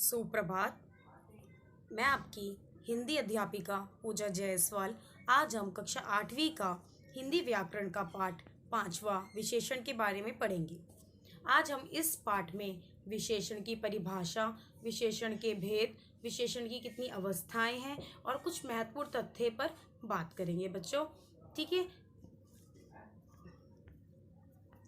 सुप्रभात। मैं आपकी हिंदी अध्यापिका पूजा जायसवाल। आज हम कक्षा 8वीं का हिंदी व्याकरण का पाठ 5वां विशेषण के बारे में पढ़ेंगे। आज हम इस पाठ में विशेषण की परिभाषा, विशेषण के भेद, विशेषण की कितनी अवस्थाएं हैं और कुछ महत्वपूर्ण तथ्य पर बात करेंगे बच्चों। ठीक है,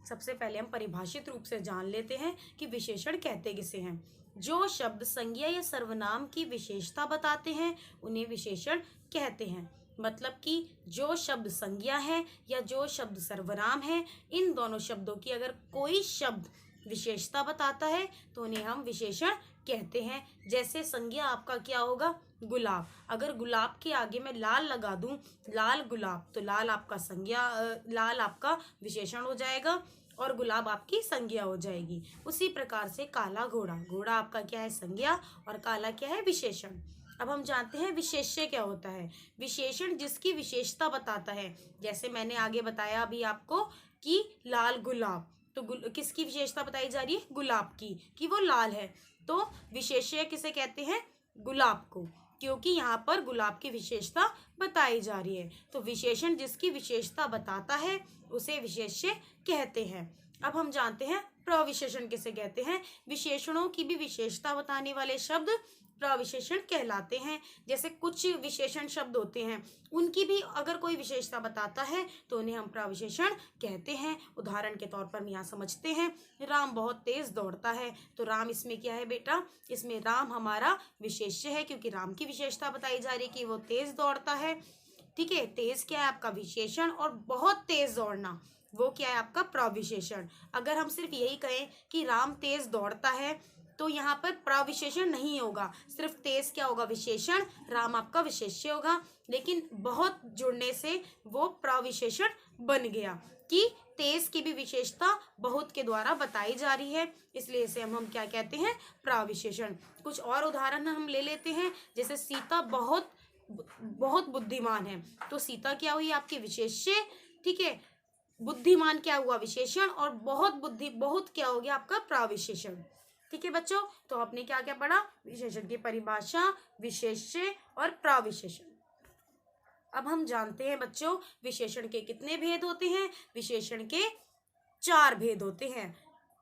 सबसे पहले हम परिभाषित रूप से जान लेते हैं कि विशेषण कहते किसे हैं। जो शब्द संज्ञा या सर्वनाम की विशेषता बताते हैं उन्हें विशेषण कहते हैं। मतलब कि जो शब्द संज्ञा है या जो शब्द सर्वनाम है, इन दोनों शब्दों की अगर कोई शब्द विशेषता बताता है तो उन्हें हम विशेषण कहते हैं। जैसे संज्ञा आपका क्या होगा, गुलाब। अगर गुलाब के आगे मैं लाल लगा दूं, लाल गुलाब, तो लाल आपका संज्ञा, लाल आपका विशेषण हो जाएगा और गुलाब आपकी संज्ञा हो जाएगी। उसी प्रकार से काला घोड़ा, घोड़ा आपका क्या है, संज्ञा, और काला क्या है, विशेषण। अब हम जानते हैं विशेष्य क्या होता है। विशेषण जिसकी विशेषता बताता है। जैसे मैंने आगे बताया अभी आपको कि लाल गुलाब, तो किसकी विशेषता बताई जा रही है, गुलाब की, कि वो लाल है। तो विशेष्य किसे कहते हैं, गुलाब को, क्योंकि यहाँ पर गुलाब की विशेषता बताई जा रही है। तो विशेषण जिसकी विशेषता बताता है उसे विशेष्य कहते हैं। अब हम जानते हैं प्रविशेषण किसे कहते हैं। विशेषणों की भी विशेषता बताने वाले शब्द प्रविशेषण कहलाते हैं। जैसे कुछ विशेषण शब्द होते हैं, उनकी भी अगर कोई विशेषता बताता है तो उन्हें हम प्रविशेषण कहते हैं। उदाहरण के तौर पर हम यहाँ समझते हैं, राम बहुत तेज दौड़ता है। तो राम इसमें क्या है बेटा, इसमें राम हमारा विशेष्य है, क्योंकि राम की विशेषता बताई जा रही है कि वो तेज दौड़ता है। ठीक है, तेज क्या है आपका विशेषण, और बहुत तेज दौड़ना वो क्या है आपका प्रविशेषण। अगर हम सिर्फ यही कहें कि राम तेज दौड़ता है तो यहाँ पर प्रविशेषण नहीं होगा, सिर्फ तेज क्या होगा, विशेषण, राम आपका विशेष्य होगा। लेकिन बहुत जुड़ने से वो प्रविशेषण बन गया कि तेज की भी विशेषता बहुत के द्वारा बताई जा रही है, इसलिए इसे हम क्या कहते हैं, प्रविशेषण। कुछ और उदाहरण हम ले लेते हैं। जैसे सीता बहुत बहुत बुद्धिमान है, तो सीता क्या हुई आपकी विशेष्य। ठीक है, बुद्धिमान क्या हुआ, विशेषण, और बहुत क्या हो गया आपका प्रविशेषण। ठीक है बच्चों, तो आपने क्या क्या पढ़ा, विशेषण की परिभाषा, विशेष्य और प्रविशेषण। अब हम जानते हैं बच्चों विशेषण के कितने भेद होते हैं। विशेषण के 4 भेद होते हैं।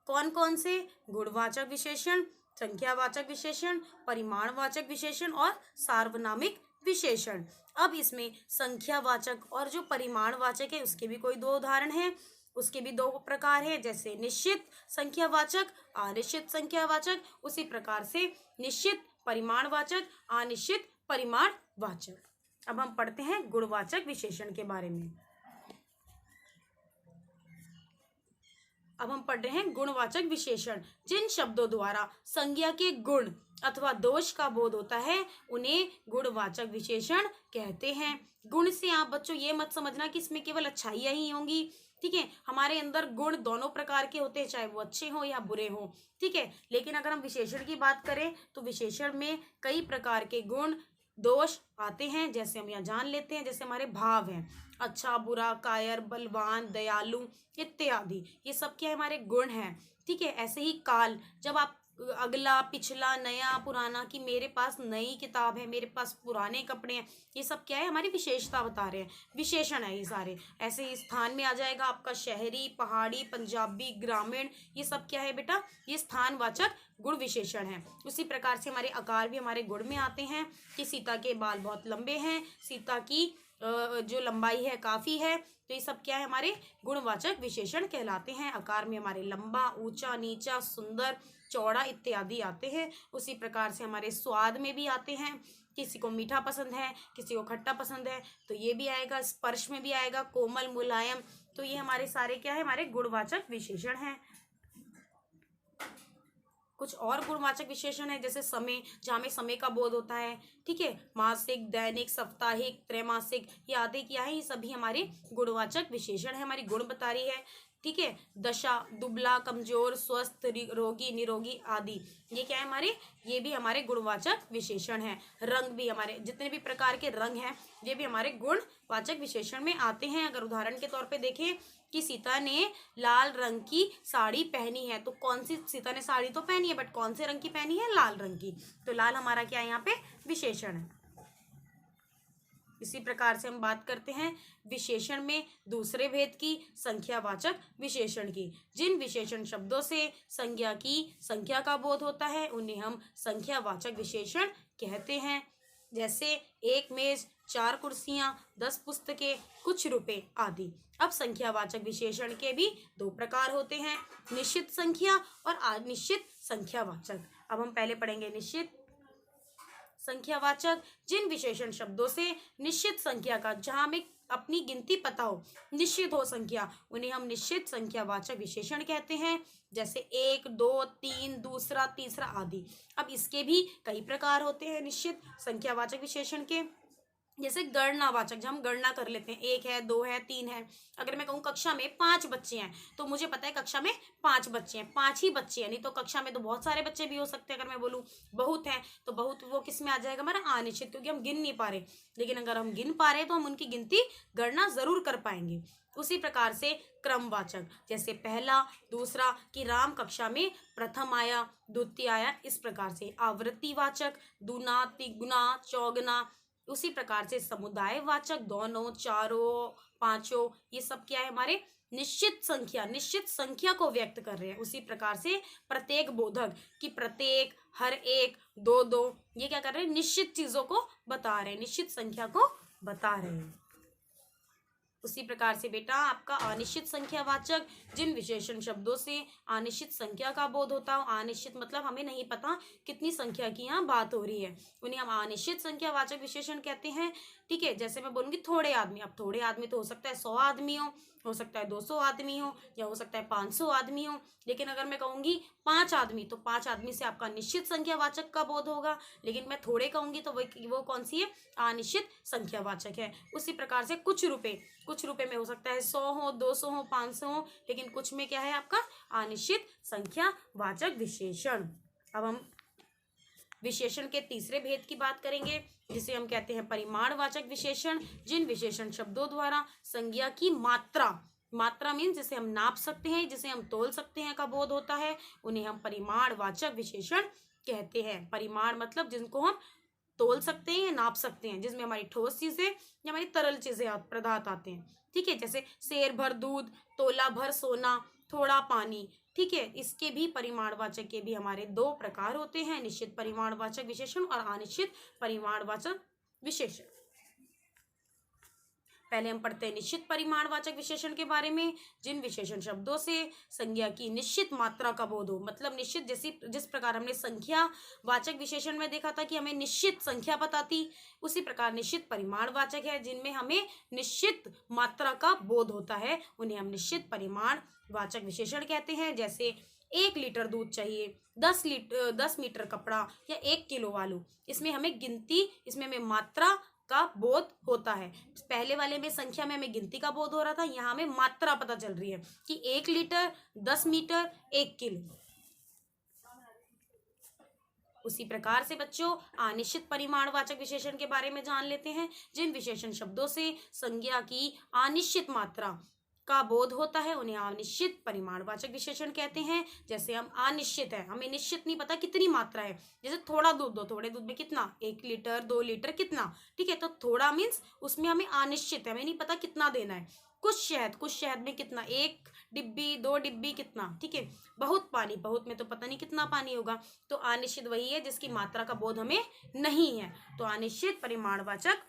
कौन कौन से, गुणवाचक विशेषण, संख्यावाचक विशेषण, परिमाणवाचक विशेषण और सार्वनामिक विशेषण। अब इसमें संख्यावाचक और जो परिमाणवाचक है उसके भी कोई 2 उदाहरण हैं। उसके भी 2 प्रकार हैं, जैसे निश्चित संख्यावाचक, अनिश्चित संख्यावाचक। उसी प्रकार से निश्चित परिमाणवाचक, अनिश्चित परिमाणवाचक। अब हम पढ़ते हैं गुणवाचक विशेषण के बारे में। अब हम पढ़ रहे हैं गुणवाचक विशेषण। जिन शब्दों द्वारा संज्ञा के गुण अथवा दोष का बोध होता है उन्हें गुणवाचक विशेषण कहते हैं। गुण से आप बच्चों ये मत समझना कि इसमें केवल अच्छाइयाँ ही होंगी। ठीक है, हमारे अंदर गुण दोनों प्रकार के होते हैं, चाहे वो अच्छे हो या बुरे हो। ठीक है, लेकिन अगर हम विशेषण की बात करें तो विशेषण में कई प्रकार के गुण दोष आते हैं। जैसे हम यहाँ जान लेते हैं, जैसे हमारे भाव हैं, अच्छा, बुरा, कायर, बलवान, दयालु इत्यादि, ये सब क्या है, हमारे गुण हैं। ठीक है, ऐसे ही काल, जब आप अगला, पिछला, नया, पुराना, कि मेरे पास नई किताब है, मेरे पास पुराने कपड़े हैं, ये सब क्या है, हमारी विशेषता बता रहे हैं, विशेषण है ये सारे। ऐसे ही स्थान में आ जाएगा आपका शहरी, पहाड़ी, पंजाबी, ग्रामीण, ये सब क्या है बेटा, ये स्थानवाचक गुण विशेषण है। उसी प्रकार से हमारे आकार भी हमारे गुण में आते हैं कि सीता के बाल बहुत लंबे हैं, सीता की जो लंबाई है काफी है, तो ये सब क्या है, हमारे गुणवाचक विशेषण कहलाते हैं। आकार में हमारे लंबा, ऊंचा, नीचा, सुंदर, चौड़ा इत्यादि आते हैं। उसी प्रकार से हमारे स्वाद में भी आते हैं, किसी को मीठा पसंद है, किसी को खट्टा पसंद है, तो ये भी आएगा। स्पर्श में भी आएगा, कोमल, मुलायम, तो ये हमारे सारे क्या है, हमारे गुणवाचक विशेषण हैं। कुछ और गुणवाचक विशेषण है, जैसे समय, जहाँ में समय का बोध होता है। ठीक है, मासिक, दैनिक, साप्ताहिक, त्रैमासिक, ये आदि क्या है, ये सभी हमारे गुणवाचक विशेषण है, हमारी गुण बता रही है। ठीक है, दशा, दुबला, कमजोर, स्वस्थ, रोगी, निरोगी आदि, ये क्या है हमारे, ये भी हमारे गुणवाचक विशेषण हैं। रंग भी, हमारे जितने भी प्रकार के रंग हैं ये भी हमारे गुणवाचक विशेषण में आते हैं। अगर उदाहरण के तौर पे देखें कि सीता ने लाल रंग की साड़ी पहनी है, तो कौन सी, सीता ने साड़ी तो पहनी है बट कौन से रंग की पहनी है, लाल रंग की, तो लाल हमारा क्या है यहाँ पे विशेषण है। इसी प्रकार से हम बात करते हैं विशेषण में दूसरे भेद की, संख्यावाचक विशेषण की। जिन विशेषण शब्दों से संज्ञा की संख्या का बोध होता है उन्हें हम संख्यावाचक विशेषण कहते हैं। जैसे एक मेज, 4 कुर्सियां, 10 पुस्तकें, कुछ रुपए आदि। अब संख्यावाचक विशेषण के भी 2 प्रकार होते हैं, निश्चित संख्या और अनिश्चित संख्यावाचक। अब हम पहले पढ़ेंगे निश्चित संख्यावाचक। जिन विशेषण शब्दों से निश्चित संख्या का, जहां हमें अपनी गिनती पता हो, निश्चित हो संख्या, उन्हें हम निश्चित संख्यावाचक विशेषण कहते हैं। जैसे 1, 2, 3, दूसरा, तीसरा आदि। अब इसके भी कई प्रकार होते हैं निश्चित संख्यावाचक विशेषण के। जैसे गणनावाचक, जब हम गणना कर लेते हैं, 1 है, 2 है, 3 है। अगर मैं कहूँ कक्षा में 5 बच्चे हैं, तो मुझे पता है कक्षा में 5 बच्चे हैं, 5 ही बच्चे हैं, नहीं तो कक्षा में तो बहुत सारे बच्चे भी हो सकते हैं। अगर मैं बोलूँ बहुत हैं, तो बहुत वो किस में आ जाएगा हमारा, अनिश्चित, क्योंकि हम गिन नहीं पा रहे। लेकिन अगर हम गिन पा रहे तो हम उनकी गिनती, गणना जरूर कर पाएंगे। उसी प्रकार से क्रमवाचक, जैसे पहला, दूसरा, कि राम कक्षा में प्रथम आया, द्वितीय आया, इस प्रकार से। आवृत्तिवाचक, दूना, तिगुना, चौगुना। उसी प्रकार से समुदायवाचक, दोनों, चारों, पांचों, ये सब क्या है हमारे निश्चित संख्या, निश्चित संख्या को व्यक्त कर रहे हैं। उसी प्रकार से प्रत्येक बोधक, कि प्रत्येक, हर एक, दो दो, ये क्या कर रहे हैं, निश्चित चीजों को बता रहे हैं, निश्चित संख्या को बता रहे हैं। उसी प्रकार से बेटा आपका अनिश्चित संख्यावाचक, जिन विशेषण शब्दों से अनिश्चित संख्या का बोध होता हो, अनिश्चित मतलब हमें नहीं पता कितनी संख्या की यहाँ बात हो रही है, उन्हें हम अनिश्चित संख्यावाचक विशेषण कहते हैं। ठीक है, जैसे मैं बोलूंगी थोड़े आदमी, अब थोड़े आदमी तो हो सकता है 100 आदमी हो सकता है 200 आदमी हो, या हो सकता है 500 आदमी हो। लेकिन अगर मैं कहूंगी 5 आदमी, तो 5 आदमी से आपका निश्चित संख्यावाचक का बोध होगा। लेकिन मैं थोड़े कहूंगी तो वो कौन सी है, अनिश्चित संख्यावाचक है। उसी प्रकार से कुछ रुपए, कुछ रुपए में हो सकता है 100 हो, 200 हो, 500 हो, लेकिन कुछ में क्या है आपका अनिश्चित संख्यावाचक विशेषण। अब हम विशेषण के तीसरे भेद की बात करेंगे, जिसे हम कहते हैं परिमाणवाचक विशेषण। जिन विशेषण शब्दों द्वारा संज्ञा की मात्रा, मात्रा मीन्स जिसे हम नाप सकते हैं, जिसे हम तोल सकते हैं, का बोध होता है, उन्हें हम परिमाणवाचक विशेषण कहते हैं। परिमाण मतलब जिनको हम तोल सकते हैं या नाप सकते हैं, जिसमें हमारी ठोस चीजें या हमारी तरल चीजें पदार्थ आते हैं। ठीक है, जैसे सेर भर दूध, तोला भर सोना, थोड़ा पानी। ठीक है, इसके भी परिमाणवाचक के भी हमारे 2 प्रकार होते हैं, निश्चित परिमाणवाचक विशेषण और अनिश्चित परिमाणवाचक विशेषण। पहले हम पढ़ते हैं निश्चित परिमाणवाचक विशेषण के बारे में। जिन विशेषण शब्दों से संज्ञा की निश्चित मात्रा का बोध हो, मतलब निश्चित, जैसी जिस प्रकार हमने संख्या वाचक विशेषण में देखा था कि हमें निश्चित संख्या पता थी, उसी प्रकार निश्चित परिमाणवाचक है, जिनमें हमें निश्चित मात्रा का बोध होता है, उन्हें हम निश्चित परिमाणवाचक विशेषण कहते हैं। जैसे 1 लीटर दूध चाहिए, 10 मीटर कपड़ा, या 1 किलो आलू, इसमें हमें गिनती, इसमें हमें मात्रा का बोध होता है। पहले वाले में संख्या में हमें गिनती का बोध हो रहा था, यहाँ हमें मात्रा पता चल रही है कि 1 लीटर, 10 मीटर, 1 किलो। उसी प्रकार से बच्चों अनिश्चित परिमाणवाचक विशेषण के बारे में जान लेते हैं। जिन विशेषण शब्दों से संज्ञा की अनिश्चित मात्रा का बोध होता है, उन्हें अनिश्चित परिमाणवाचक विशेषण कहते हैं। जैसे हम अनिश्चित है, हमें निश्चित नहीं पता कितनी मात्रा है, जैसे थोड़ा दूध दो, थोड़े दूध में कितना, 1 लीटर, 2 लीटर, कितना। ठीक है, तो थोड़ा मीन्स उसमें हमें अनिश्चित है, हमें नहीं पता कितना देना है। कुछ शहद में कितना, 1 डिब्बी, 2 डिब्बी, कितना। ठीक है, बहुत पानी, बहुत में तो पता नहीं कितना पानी होगा। तो अनिश्चित वही है जिसकी मात्रा का बोध हमें नहीं है, तो अनिश्चित परिमाणवाचक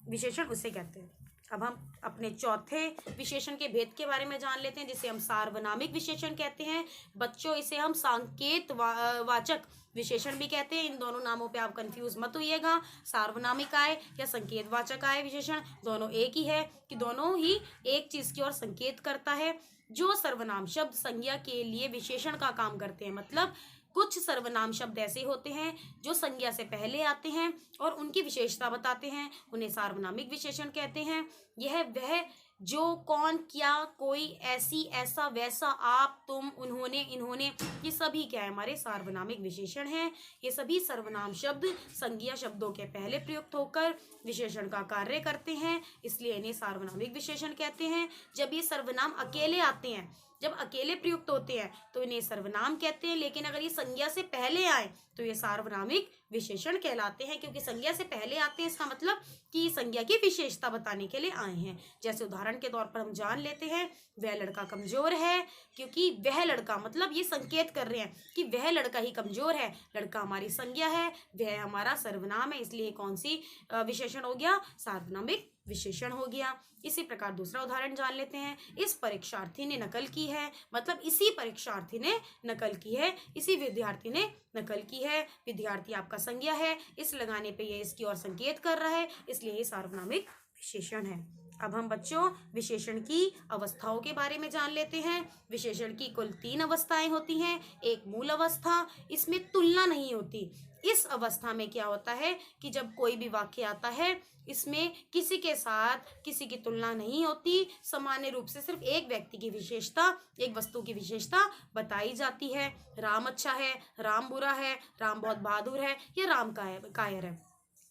विशेषण उसे कहते हैं। अब हम अपने चौथे विशेषण के भेद के बारे में जान लेते हैं, जिसे हम सार्वनामिक विशेषण कहते हैं। बच्चों इसे हम सांकेत वाचक विशेषण भी कहते हैं। इन दोनों नामों पे आप कंफ्यूज मत होइएगा, सार्वनामिक आए या संकेतवाचक आए विशेषण, दोनों एक ही है, कि दोनों ही एक चीज की ओर संकेत करता है। जो सर्वनाम शब्द संज्ञा के लिए विशेषण का काम करते हैं, मतलब कुछ सर्वनाम शब्द ऐसे होते हैं जो संज्ञा से पहले आते हैं और उनकी विशेषता बताते हैं, उन्हें सार्वनामिक विशेषण कहते हैं। यह वह जो, कौन, क्या, कोई, ऐसी, ऐसा, वैसा, आप, तुम, उन्होंने, इन्होंने, ये सभी क्या है, हमारे सार्वनामिक विशेषण हैं। ये सभी सर्वनाम शब्द संज्ञा शब्दों के पहले प्रयुक्त होकर विशेषण का कार्य करते हैं, इसलिए इन्हें सार्वनामिक विशेषण कहते हैं। जब ये सर्वनाम अकेले आते हैं, जब अकेले प्रयुक्त होते हैं तो इन्हें सर्वनाम कहते हैं, लेकिन अगर ये संज्ञा से पहले आए तो ये सार्वनामिक विशेषण कहलाते हैं, क्योंकि संज्ञा से पहले आते हैं, इसका मतलब कि संज्ञा की विशेषता बताने के लिए आए हैं। जैसे उदाहरण के तौर पर हम जान लेते हैं, वह लड़का कमजोर है, क्योंकि वह लड़का मतलब ये संकेत कर रहे हैं कि वह लड़का ही कमजोर है। लड़का हमारी संज्ञा है, वह हमारा सर्वनाम है, इसलिए कौन सी विशेषण हो गया, सार्वनामिक विशेषण हो गया। इसी प्रकार दूसरा उदाहरण जान लेते हैं, इस परीक्षार्थी ने नकल की है, मतलब इसी परीक्षार्थी ने नकल की है, इसी विद्यार्थी ने नकल की है। विद्यार्थी आपका संज्ञा है, इस लगाने पे ये इसकी ओर संकेत कर रहा है, इसलिए ये सार्वनामिक विशेषण है। अब हम बच्चों विशेषण की अवस्थाओं के बारे में जान लेते हैं। विशेषण की कुल 3 अवस्थाएं होती हैं। एक मूल अवस्था, इसमें तुलना नहीं होती। इस अवस्था में क्या होता है कि जब कोई भी वाक्य आता है, इसमें किसी के साथ किसी की तुलना नहीं होती, सामान्य रूप से सिर्फ एक व्यक्ति की विशेषता, एक वस्तु की विशेषता बताई जाती है। राम अच्छा है, राम बुरा है, राम बहुत बहादुर है, या राम कायर है,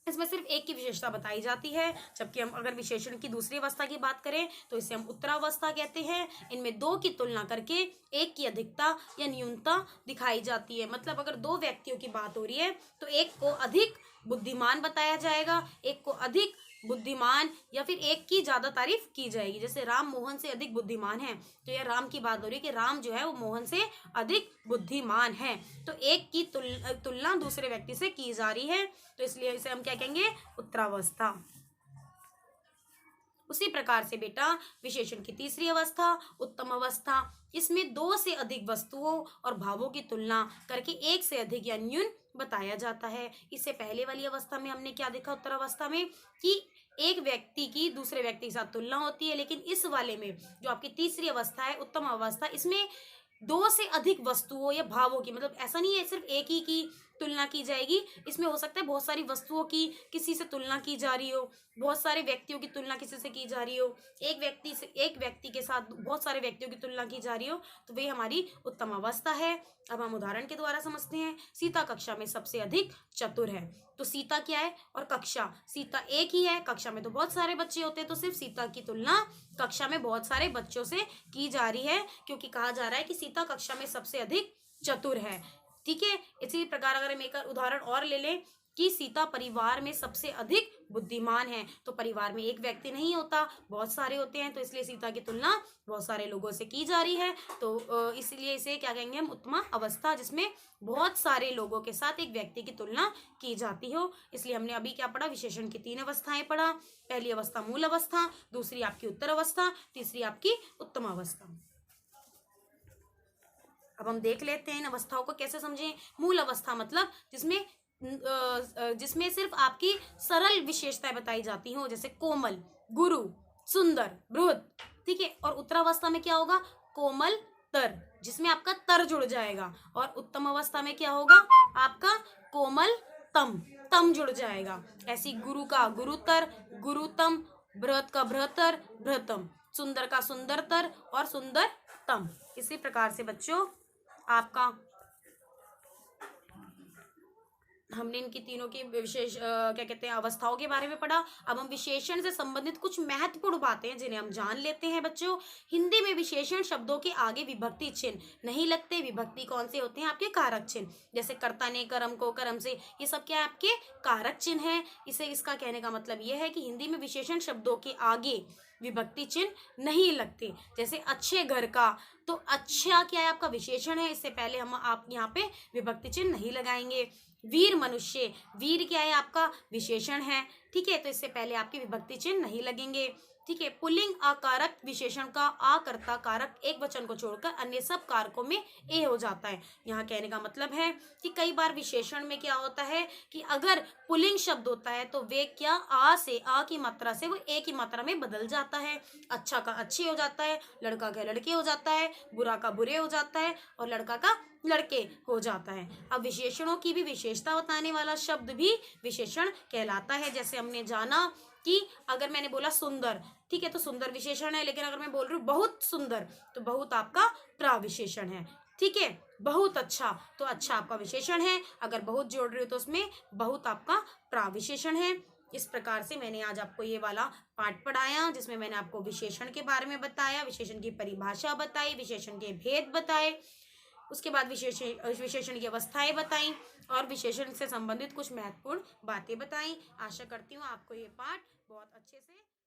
इसमें सिर्फ एक की विशेषता बताई जाती है। जबकि हम अगर विशेषण की दूसरी अवस्था की बात करें तो इसे हम उत्तरावस्था कहते हैं। इनमें 2 की तुलना करके एक की अधिकता या न्यूनता दिखाई जाती है। मतलब अगर 2 व्यक्तियों की बात हो रही है तो एक को अधिक बुद्धिमान बताया जाएगा, एक को अधिक बुद्धिमान, या फिर एक की ज्यादा तारीफ की जाएगी। जैसे राम मोहन से अधिक बुद्धिमान है, तो यह राम की बात हो रही है कि राम जो है वो मोहन से अधिक बुद्धिमान है, तो एक की तुलना दूसरे व्यक्ति से की जा रही है, तो इसलिए इसे हम क्या कहेंगे, उत्तरावस्था। उसी प्रकार से बेटा विशेषण की तीसरी अवस्था उत्तम अवस्था, इसमें 2 से अधिक वस्तुओं और भावों की तुलना करके एक से अधिक या न्यून बताया जाता है। इससे पहले वाली अवस्था में हमने क्या देखा, उत्तर अवस्था में, कि एक व्यक्ति की दूसरे व्यक्ति के साथ तुलना होती है, लेकिन इस वाले में जो आपकी तीसरी अवस्था है उत्तम अवस्था, इसमें 2 से अधिक वस्तुओं या भावों की, मतलब ऐसा नहीं है सिर्फ एक ही की तुलना की जाएगी, इसमें हो सकता है बहुत सारी वस्तुओं की किसी से तुलना की जा रही हो, बहुत सारे व्यक्तियों की तुलना किसी से की जा रही हो, एक व्यक्ति के साथ बहुत सारे व्यक्तियों की तुलना की जा रही हो, तो वे हमारी उत्तम अवस्था है। अब हम उदाहरण के द्वारा समझते हैं। सीता कक्षा में सबसे अधिक चतुर है, तो सीता क्या है और कक्षा, सीता एक ही है, कक्षा में तो बहुत सारे बच्चे होते हैं, तो सिर्फ सीता की तुलना कक्षा में बहुत सारे बच्चों से की जा रही है, क्योंकि कहा जा रहा है कि सीता कक्षा में सबसे अधिक चतुर है। ठीक है, इसी प्रकार अगर हम एक उदाहरण और ले लें कि सीता परिवार में सबसे अधिक बुद्धिमान है, तो परिवार में एक व्यक्ति नहीं होता, बहुत सारे होते हैं, तो इसलिए सीता की तुलना बहुत सारे लोगों से की जा रही है, तो इसलिए इसे क्या कहेंगे हम, उत्तम अवस्था, जिसमें बहुत सारे लोगों के साथ एक व्यक्ति की तुलना की जाती हो। इसलिए हमने अभी क्या पढ़ा, विशेषण की 3 अवस्थाएं पढ़ा। पहली अवस्था मूल अवस्था, दूसरी आपकी उत्तर अवस्था, तीसरी आपकी उत्तम अवस्था। अब हम देख लेते हैं इन अवस्थाओं को कैसे समझें। मूल अवस्था मतलब जिसमें सिर्फ आपकी सरल विशेषताएं बताई जाती हो, जैसे कोमल, गुरु, सुंदर, बृहद। ठीक है, और उत्तरावस्था में क्या होगा, कोमल तर, जिसमें आपका तर जुड़ जाएगा, और उत्तम अवस्था में क्या होगा, आपका कोमल तम, तम जुड़ जाएगा। ऐसी गुरु का गुरुतर, गुरुतम, बृहद का बृहतर, बृहतम, सुंदर का सुंदरतर और सुंदरतम। इसी प्रकार से बच्चों आपका हमने इनकी तीनों की विशेष क्या कहते हैं अवस्थाओं के बारे में पढ़ा। अब हम विशेषण से संबंधित कुछ महत्वपूर्ण बातें हैं जिन्हें हम जान लेते हैं। बच्चों, हिंदी में विशेषण शब्दों के आगे विभक्ति चिन्ह नहीं लगते। विभक्ति कौन से होते हैं, आपके कारक चिन्ह, जैसे कर्ता ने कर्म को कर्म से, ये सब क्या है, आपके कारक चिन्ह है। इसका कहने का मतलब यह है कि हिंदी में विशेषण शब्दों के आगे विभक्ति चिन्ह नहीं लगते। जैसे अच्छे घर का, तो अच्छा क्या है, आपका विशेषण है, इससे पहले हम आप यहाँ पे विभक्ति चिन्ह नहीं लगाएंगे। वीर मनुष्य, वीर क्या है, आपका विशेषण है। ठीक है, तो इससे पहले आपके विभक्ति चिन्ह नहीं लगेंगे। ठीक है, पुल्लिंग आकारक विशेषण का आकर्ता कारक एक वचन को छोड़कर अन्य सब कारकों में ए हो जाता है। यहाँ कहने का मतलब है कि कई बार विशेषण में क्या होता है कि अगर पुल्लिंग शब्द होता है तो वे क्या आ से, आ की मात्रा से वो ए की मात्रा में बदल जाता है। अच्छा का अच्छे हो जाता है, लड़का का लड़के हो जाता है, बुरा का बुरे हो जाता है, और लड़का का लड़के हो जाता है। अब विशेषणों की भी विशेषता बताने वाला शब्द भी विशेषण कहलाता है। जैसे हमने जाना कि अगर मैंने बोला सुंदर, ठीक है, तो सुंदर विशेषण है, लेकिन अगर मैं बोल रही हूँ बहुत सुंदर, तो बहुत आपका प्राविशेषण है। ठीक है, बहुत अच्छा, तो अच्छा आपका विशेषण है। अगर बहुत जोड़ रही हो तो उसमें बहुत आपका प्राविशेषण है। इस प्रकार से मैंने आज आपको ये वाला पाठ पढ़ाया, जिसमें मैंने आपको विशेषण के बारे में बताया, विशेषण की परिभाषा बताई, विशेषण के भेद बताए, उसके बाद विशेषण की अवस्थाएं बताई और विशेषण से संबंधित कुछ महत्वपूर्ण बातें बताई। आशा करती हूँ आपको ये पाठ बहुत अच्छे से